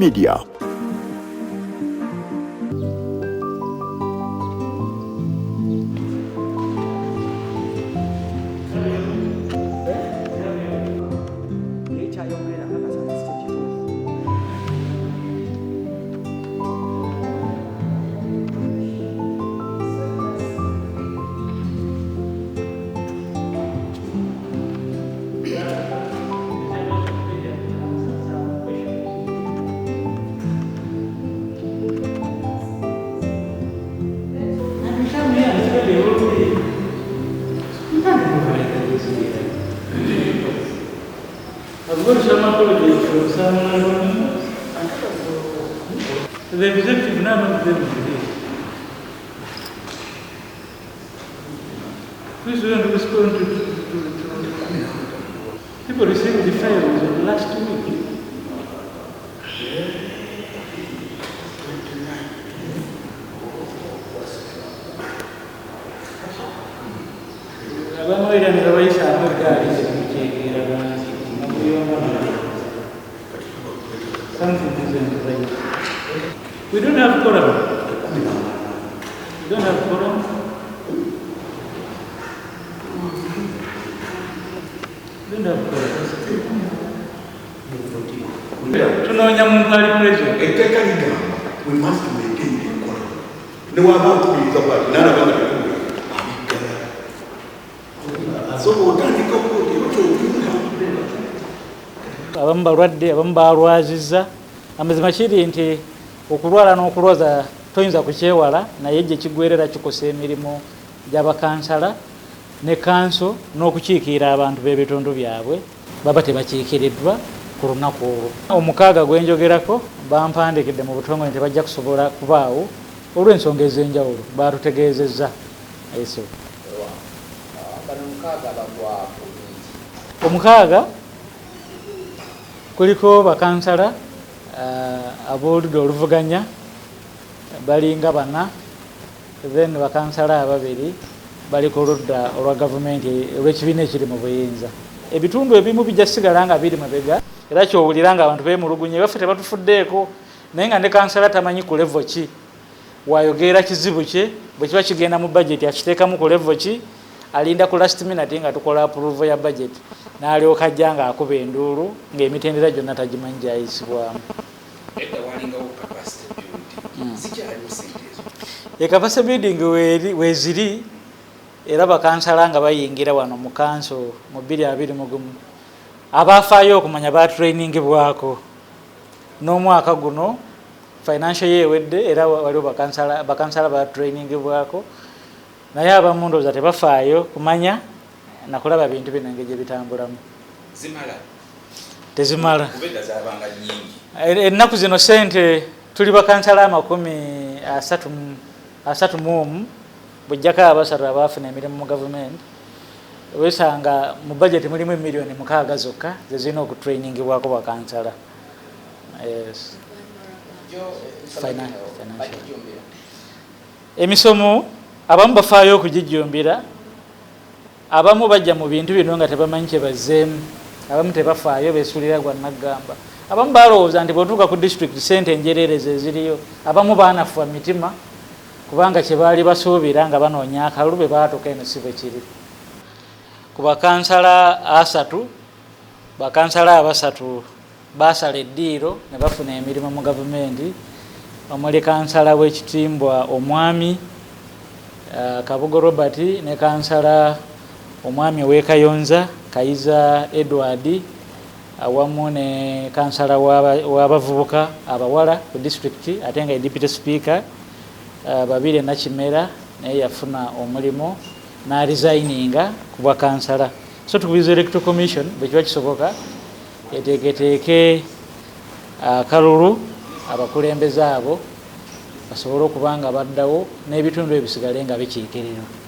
Media. The executive, none of them is here. Please don't respond to people received the files of last week. We don't have quorum. We don't have quorum. We don't have quorum. Tunawanya mungkali president. We must maintain the quorum. No one about to be covered. None of them. So abamu balwadde, abamu balwazizza. Amazima kiri nti okulwala n'okulwaza toyinza kukyewala, naye gye kigwerera kikosa emirimu gy'abakansala ne kanso n'okukiikirira abantu b'ebitundu byabwe baba tebakiikiriddwa ku lunaku olwo. Omukaaga gwe njogerako bampandikidde mu butongole nti bajja kusobola kubaawo olw'ensonga ez'enjawulo baatutegeezezza. Omukaaga kuliko bakansala ab'oludda oluvuganya balinga bana, then bakansala ababiri bali ku ludda olwa gavumenti olw'ekibiina ekiri mu buyinza. Ebitundu ebimu bijja sigala nga biri mabega, era kyowulira nga abantu beemulugunye baffe tebatufuddeeko, naye nga ne kansala tamanyi ku levo ki wayogera kizibu kye bwe kiba kigenda mu budget akiteekamu ku levo ki, alinda ku last minute nga tukola approval ya budget n'alyoka ajja nga akuba enduulu ng'emitendera gyonna tagimanyi gyayisibwamu. Capacity building weeziri era bakansala nga bayingira wano mu kanso mu 2021 abafaayo okumanya batrainingibwako n'omwaka guno financial year ewedde era waliwo bakansala batrainingibwako, naye abamu ndowooza tebafaayo kumanya nakulaba bintu bino engeri gye bitambulamu. Tezimala. Ennaku zino sente tuli bakansala 31 bw'ojjako abasatu abaafuna emirimu mu gavumenti, wesanga mu budget mulimu miliyoni 6 zokka ze zirina okutrainingibwako bakansala. Emisomo abamu bafaayo okugijjumbira, abamu bajja mu bintu bino nga tebamanyi kye bazzeemu, abamu tebafaayo beesuulira gwa naggamba, abamu balowooza nti bw'otuuka ku district sente enjereereza eziriyo, abamu baanafuwa mitima kubanga kye baali basuubira nga banoonya akalulu bwe baatuuka eno si bwe kiri. Ku bakansala asatu, bakansala abasatu baasala eddiiro ne bafuna emirimu mu gavumenti, omuli kansala w'ekitimbwa omwami Kabugo Robert ne kansala omwami ow'e Kayonza Kayiza Edward awamu ne kansala w'abavubuka abawala ku district ate nga deputy speaker Babire Nakimera naye yafuna omulimu n'aresigninga ku bwa kansala. So tukubiza electoral commission bwe kiba kisoboka eteeketeeke akalulu abakulembeze abo basobole okuba nga baddawo n'ebitundu ebisigale nga bikiikirira.